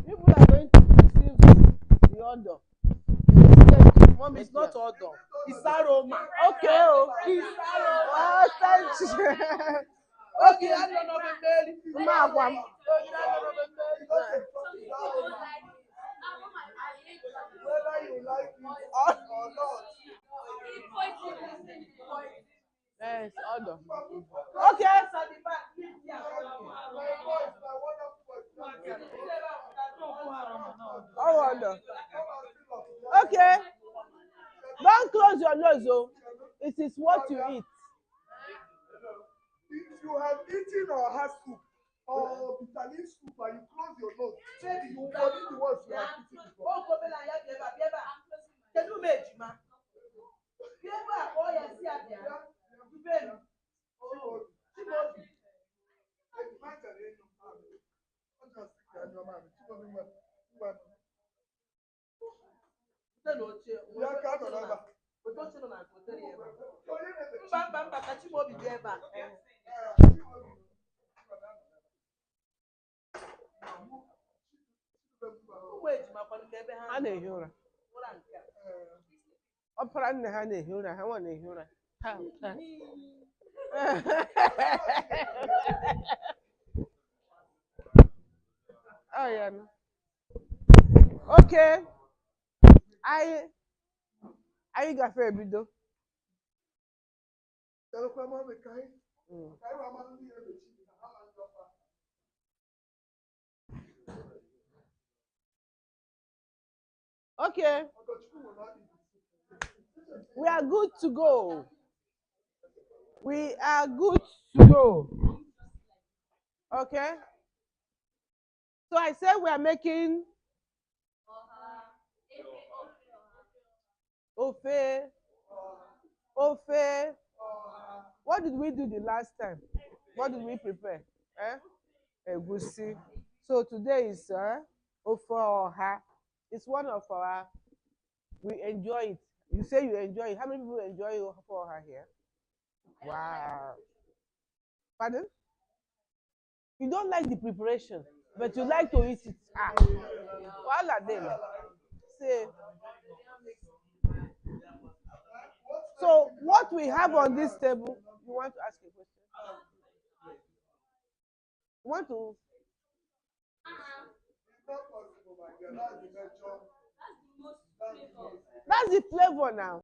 People are going to receive the order. Mom, it's not order. It's aroma. Okay, oh. It's aroma. Oh, thank you. Okay, I don't know the belly. Magwam. Whether you like it or not. Yes, order. Okay. Oh, order. Okay. Don't close your nose, oh. It is what you eat. If you have eaten or had soup or bitter leaf soup and you close your nose, you will forget the words you have eaten before. Ha na-ehi ụra. Ọpara nne ha na-ehi ụra, ha nwa na-ehi ụra. Oh, yeah. No. Okay. Anyị gafe ebido. Okay. We are good to go. We are good to go. Okay. So I said we are making ofe. What did we do the last time? What did we prepare? Egusi. So today is ofe oha. It's one of our. We enjoy it. You say you enjoy it. How many people enjoy ofe oha here? Wow. Pardon? You don't like the preparation, but you like to eat it. Voila then. Say. So what we have on this table, you want to ask a question? You want to? That's the flavor now.